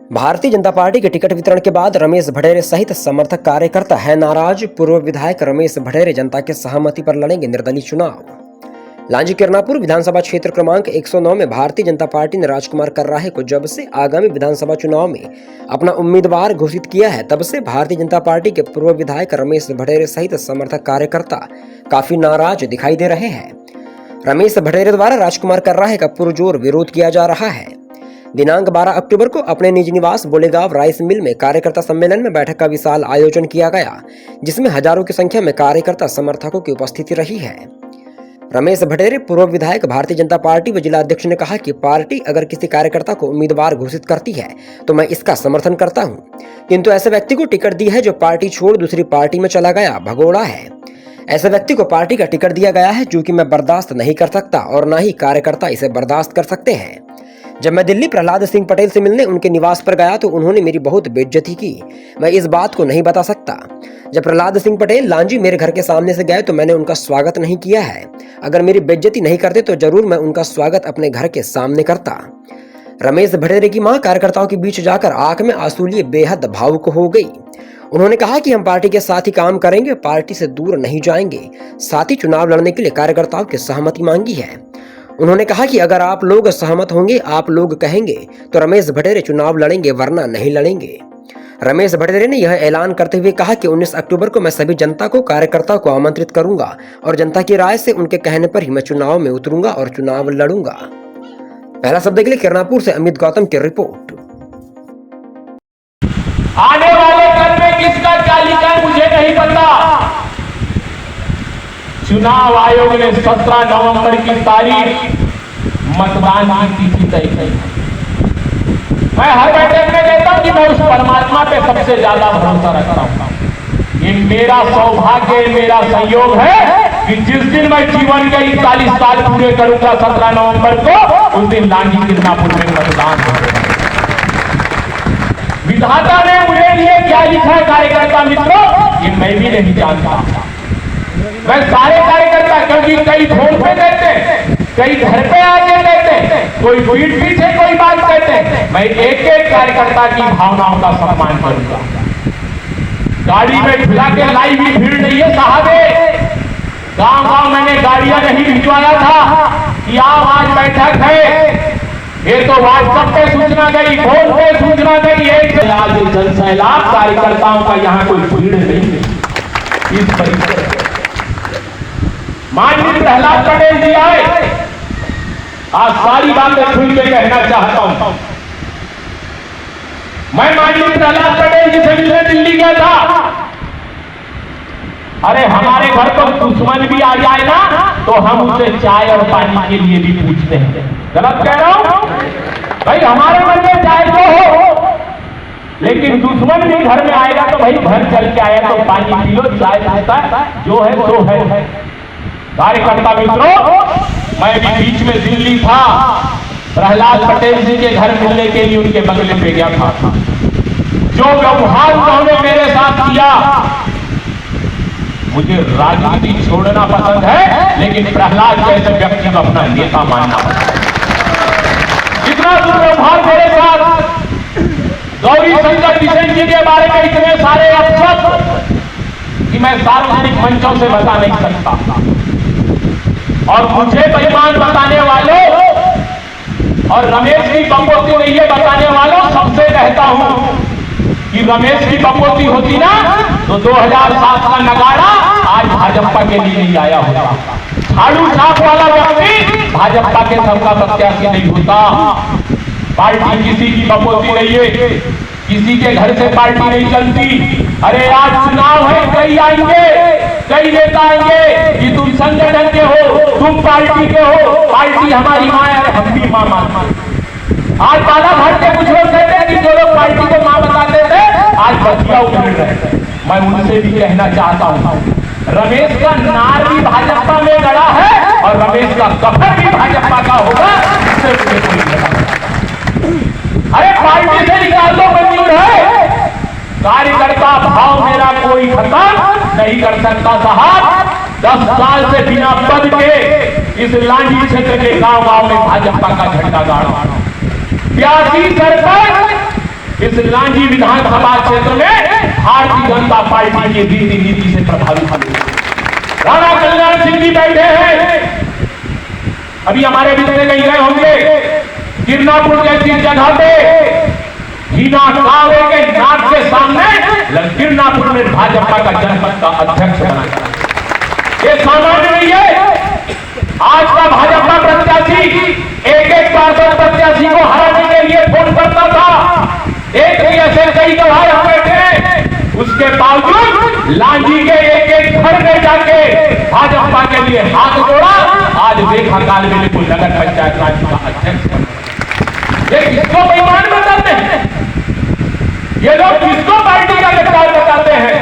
Bharatiya Janata party के ticket वितरण के बाद रमेश भड़ेरे सहित समर्थक कार्यकर्ता है नाराज। पूर्व विधायक रमेश भड़ेरे जनता के सहमति पर लड़ेंगे निर्दलीय चुनाव। लांजी किरनापुर विधानसभा क्षेत्र क्रमांक 109 में भारतीय जनता पार्टी ने राजकुमार कर्राहे को जब से आगामी विधानसभा चुनाव में अपना उम्मीदवार घोषित किया है, तब से भारतीय जनता पार्टी के पूर्व विधायक रमेश भड़ेरे सहित समर्थक कार्यकर्ता काफी नाराज दिखाई दे रहे हैं। रमेश भड़ेरे द्वारा राजकुमार कर्राहे का पुरजोर विरोध किया जा रहा है। दिनांक 12 अक्टूबर को अपने निज निवास बोलेगांव राइस मिल में कार्यकर्ता सम्मेलन में बैठक का विशाल आयोजन किया गया, जिसमें हजारों की संख्या में कार्यकर्ता समर्थकों की उपस्थिति रही है। रमेश भड़ेरे पूर्व विधायक भारतीय जनता पार्टी व जिला अध्यक्ष ने कहा कि पार्टी अगर किसी कार्यकर्ता को उम्मीदवार घोषित करती है तो मैं इसका समर्थन करता हूं, किंतु ऐसे व्यक्ति को टिकट दी है जो पार्टी छोड़ दूसरी पार्टी में चला गया, भगोड़ा है। ऐसे व्यक्ति को पार्टी का टिकट दिया गया है जो कि मैं बर्दाश्त नहीं कर सकता और न ही कार्यकर्ता इसे बर्दाश्त कर सकते हैं। जब मैं दिल्ली प्रहलाद सिंह पटेल से मिलने उनके निवास पर गया तो उन्होंने मेरी बहुत बेइज्जती की। मैं इस बात को नहीं बता सकता। जब प्रहलाद सिंह पटेल लांजी मेरे घर के सामने से गए तो मैंने उनका स्वागत नहीं किया है। अगर मेरी बेइज्जती नहीं करते तो जरूर मैं उनका स्वागत अपने घर के सामने करता। रमेश भड़ेरे की मां कार्यकर्ताओं के बीच जाकर आंख में आंसू लिए बेहद भावुक हो गई। उन्होंने कहा कि हम पार्टी के साथ ही काम करेंगे, पार्टी से दूर नहीं जाएंगे। साथ ही चुनाव लड़ने के लिए कार्यकर्ताओं की सहमति मांगी है। उन्होंने कहा कि अगर आप लोग सहमत होंगे, आप लोग कहेंगे तो रमेश भड़ेरे चुनाव लड़ेंगे, वरना नहीं लड़ेंगे। रमेश भड़ेरे ने यह ऐलान करते हुए कहा कि 19 अक्टूबर को मैं सभी जनता को, कार्यकर्ताओं को आमंत्रित करूंगा और जनता की राय से उनके कहने पर ही मैं चुनाव में उतरूंगा और चुनाव लड़ूंगा। पहला शब्द के लिए किरनापुर से अमित गौतम की रिपोर्ट। आने वाले कल में किसका क्या लिखा है मुझे नहीं पता। चुनाव आयोग ने 17 नवंबर की तारीख मतदान की तिथि तय की। मैं हर बैठक में कहता हूं कि मैं उस परमात्मा पे सबसे ज्यादा भरोसा रखता हूं। ये मेरा सौभाग्य, मेरा संयोग है कि जिस दिन मैं जीवन के 41 साल पूरे करूंगा 17 नवंबर को, उस दिन लांजी किरनापुर में मतदान होगा। विधाता ने मुझे लिए क्या लिखा है कार्यकर्ता मित्रों, ये मैं भी नहीं जानता। मैं सारे कार्यकर्ता, क्योंकि कई फोन पे कहते हैं, कई घर पे आके कहते हैं, कोई पीठ पीछे कोई बात कहते हैं, मैं एक एक कार्यकर्ता की भावनाओं का सम्मान करूंगा। गाड़ी में झुला के लाई भी भीड़ नहीं है साहबे। गांव मैंने गाड़ियां नहीं भिजवाया था कि आप आज बैठक है। ये तो व्हाट्सएप पे सूचना गई, फोन पे सूचना गई। एक जनसैलाब कार्यकर्ताओं का यहाँ कोई भीड़ नहीं है। इस परिचय माननीय प्रहलाद पटेल जी आए, आज सारी बातें खुल के कहना चाहता हूं। मैं माननीय प्रहलाद पटेल जी से मिलने दिल्ली गया था। अरे हमारे घर पर दुश्मन भी आ जाए ना तो हम उसे चाय और पानी के लिए भी पूछते हैं। गलत कह रहा हूं भाई? हमारे मन में चाय तो हो, लेकिन दुश्मन भी घर में आएगा तो भाई घर चल के आया तो पानी पी लो, चाय पीता, जो है सो है। कार्यकर्ता मित्रों, मैं भी बीच में दिल्ली था, प्रहलाद पटेल जी के घर मिलने के लिए उनके बंगले पे गया था। जो व्यवहार उन्होंने मेरे साथ किया, मुझे राजनीति छोड़ना पसंद है, लेकिन प्रहलाद जैसे व्यक्ति को अपना नेता मानना पसंद है। इतना दुर्व्यवहार मेरे साथ, गौरी शंकर किशन जी के बारे में इतने सारे अपशब्द कि मैं सार्वजनिक मंचों से बता नहीं सकता। और मुझे बेईमान बताने वालों और रमेश की बपोती नहीं है बताने वालों, सबसे कहता हूं कि रमेश की बपोती होती ना तो 2007 का नगाड़ा आज भाजपा के लिए नहीं आया होता। झाड़ू छाप वाला व्यक्ति भाजपा के सबका प्रत्याशी नहीं होता। पार्टी किसी की बपोती नहीं है, किसी के घर से पार्टी नहीं चलती। अरे आज चुनाव है, कई आएंगे, कई नेता आएंगे कि तुम संगठन के हो, तुम पार्टी के हो, पार्टी हमारी मां है, हम भी मां मानते। आज बालाघाट के कुछ लोग कहते हैं कि जो लोग पार्टी को मां बताते थे आज बचिया उतर रहे। मैं उनसे भी कहना चाहता हूं, रमेश का नार भी भाजपा में गड़ा है और रमेश का कफन भी भाजपा का होगा। इससे मुझे कोई नहीं। अरे पार्टी से निकाल दो, मंजूर है। कार्यकर्ता भाव मेरा कोई खत्म नहीं कर सकता साहब। 10 साल से बिना पद के इस लांजी क्षेत्र के गांव गांव में भाजपा का झंडा गाड़ा। 82 सरपंच इस लांजी विधानसभा क्षेत्र में भारतीय जनता पार्टी की रीति नीति से प्रभावित हुए। राणा कल्याण सिंह जी बैठे हैं, अभी हमारे बीच में कहीं गए होंगे। गिरनापुर जैसी जगह पे हीना कांवरे के नाक के सामने गिरनापुर में भाजपा का जनपद का अध्यक्ष बनाया। ये सामान्य नहीं है। आज का भाजपा प्रत्याशी एक पार्षद प्रत्याशी को हराने के लिए फोन करता था। एक भी ऐसे कई गवाह हम बैठे, उसके बावजूद लांजी के एक घर में जाके भाजपा के लिए हाथ जोड़ा। आज देखा काल में कोई नगर पंचायत राज का अध्यक्ष बना। ये किसको बेईमान बताते हैं? ये लोग किसको पार्टी का गद्दार बताते हैं?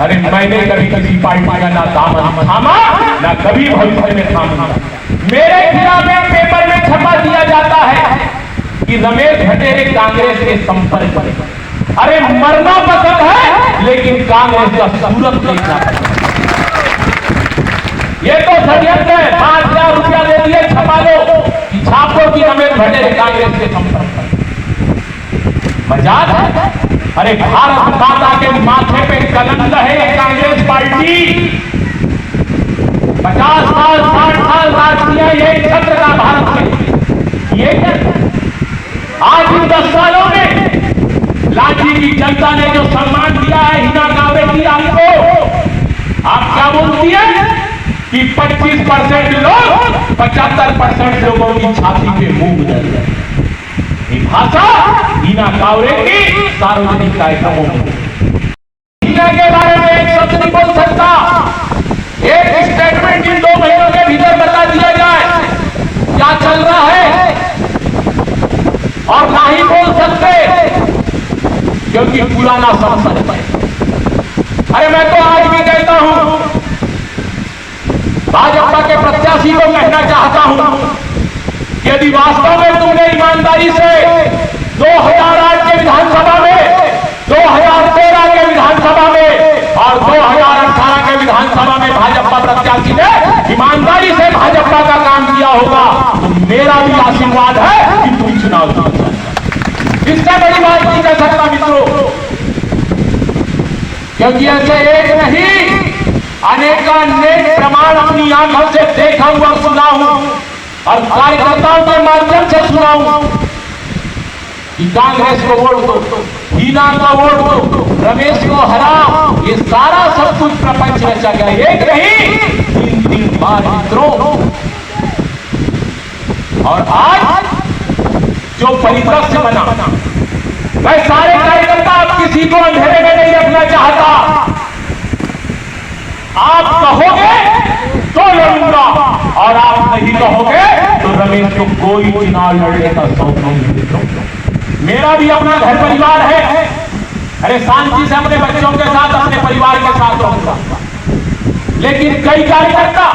अरे मैंने कभी किसी पार्टी का ना दामन थामा, ना कभी भविष्य में थामा। मेरे खिलाफ एक पेपर में छपा दिया जाता है कि रमेश भटेरे कांग्रेस के संपर्क में। अरे मरना पसंद है, लेकिन कांग्रेस का सूरत देखना पसंद है। ये तो षड्यंत्र है। 5,000 रुपया दे दिए, छपा लो कि छापो की रमेश भटेरे कांग्रेस के संपर्क में। मजाक है? अरे भारत माता के माथे पे कलंक है कांग्रेस पार्टी। 50 साल 60 साल राज किया ये छत्र का भारत में। ये आज इन 10 सालों में लांजी की जनता ने जो सम्मान दिया है हीना कांवरे की, आपको आप क्या बोलती है कि 25% लोग 75% लोगों की छाती पे मूंग डाल रहे। भाषा हीना कांवरे की सार्वजनिक कार्यक्रमों में हीना के बारे में एक शब्द नहीं बोल सकता। एक स्टेटमेंट इन 2 महीनों के भीतर बता दिया जाए क्या चल रहा है, और ना ही बोल सकते क्योंकि पुराना संसद है। अरे मैं तो आज भी कहता हूं, भाजपा के प्रत्याशी को कहना चाहता हूं, यदि वास्तव में तुमने ईमानदारी से 2008 के विधानसभा में, 2013 के विधानसभा में और 2018 के विधानसभा में भाजपा प्रत्याशी ने ईमानदारी से भाजपा का काम किया होगा, तो मेरा भी आशीर्वाद है कि तुम चुनाव जीत। इससे बड़ी बात नहीं कह सकता मित्रों, क्योंकि ऐसे एक नहीं अनेकानेक प्रमाण अपनी आंखों से देखा हुआ सुना हूं और कार्यकर्ताओं के माध्यम से सुनाऊं कि कांग्रेस को वोट दो, हीना को वोट दो, रमेश को हराओ। ये सारा सब कुछ प्रपंच रचा गया, एक नहीं 3 बार मित्रों। और आज जो परिदृश्य बना, मैं सारे कार्यकर्ता आप किसी को अंधेरे में नहीं रखना चाहता। आप कहोगे तो लड़ूंगा और आप नहीं कहोगे तो रमेश को कोई चुनाव लड़ने का शौक नहीं मित्रों। मेरा भी अपना घर परिवार है। अरे शांति से अपने बच्चों के साथ, अपने परिवार के साथ रहूंगा, लेकिन कई कार्यकर्ता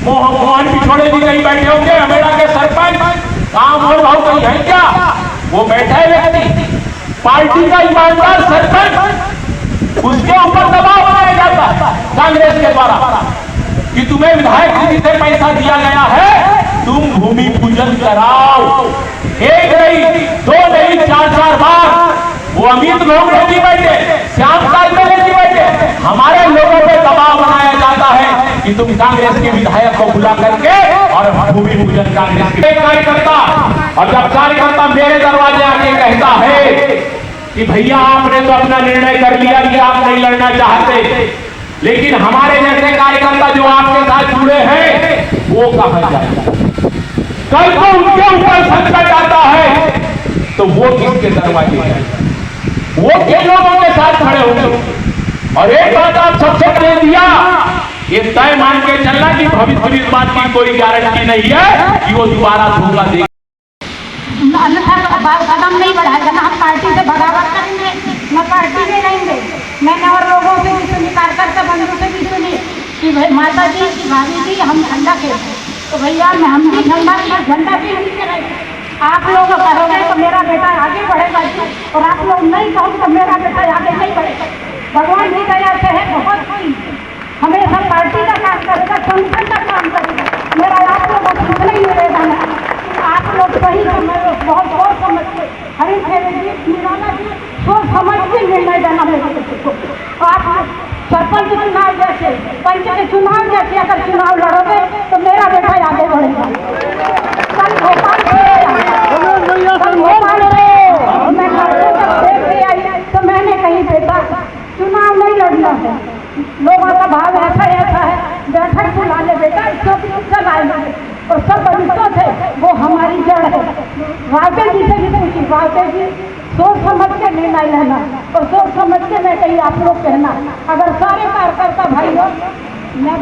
मोहन पिछोड़े भी कहीं बैठे होंगे, अमेड़ा के सरपंच काम और भाव कहीं है क्या, वो बैठा है व्यक्ति पार्टी का ईमानदार सरपंच, उसके ऊपर दबाव बनाया जाता है कांग्रेस के द्वारा कि तुम्हें विधायक निधि से पैसा दिया गया है, तुम भूमि पूजन कराओ। एक नहीं, 2 नहीं, 4 बार वो अमित लोग भी बैठे, श्याम कालबेले जी बैठे, हमारे लोगों पे दबाव बनाया जाता है कि तुम कांग्रेस के विधायक को बुला करके और भूमि पूजन कांग्रेस के कार्यकर्ता। और जब कार्यकर्ता मेरे दरवाजे आके कहता है कि भैया आपने तो अपना निर्णय कर लिया कि आप नहीं लड़ना चाहते, लेकिन हमारे जैसे कार्यकर्ता जो आपके साथ जुड़े हैं वो कहां जाएगा? कल को उनके ऊपर संकट आता है तो वो किसके दरवाजे जाएगा? वो किन लोगों के साथ खड़े होंगे? और एक बात आप सबसे कह दिया, ये तय मान के चलना कि भविष्य में इस बात की कोई गारंटी नहीं है कि वो दोबारा धोखा देगा। कदम नहीं बढ़ाएगा ना, हम पार्टी से बगावत करेंगे, न पार्टी में रहेंगे। मैंने और लोगों से भी सुनी, कार्यकर्ता बंधु से भी सुनी कि भाई माता जी की भाभी जी हम झंडा खेलते, तो भैया हम भी झंडा भी नहीं खेलेंगे। आप लोग कहोगे तो मेरा बेटा आगे बढ़ेगा, और आप लोग नहीं कहोगे तो मेरा बेटा आगे नहीं बढ़ेगा। भगवान की दया से है बहुत कोई हमेशा पार्टी का काम करेगा, संगठन का काम करेगा। मेरा आप लोगों को इतना ही निवेदन है, आप लोग सही समय बहुत समझते हरी सरपंच चुनाव जैसे, पंच के चुनाव जैसे अगर चुनाव लड़ोगे तो मेरा बेटा आगे बढ़ेगा। कल भोपाल मैं लड़कों को देख के आई तो मैंने कही बेटा चुनाव नहीं लड़ना है, लोगों का भाव ऐसा है, बैठक बुला ले बेटा, चल आएंगे। और सब बरिष्ठों थे, वो हमारी जड़ है। रावते जी से भी पूछी, रावते जी सोच समझ के निर्णय लेना और सोच समझ के मैं कहीं आप लोग कहना, अगर सारे कार्यकर्ता भाई हो मैं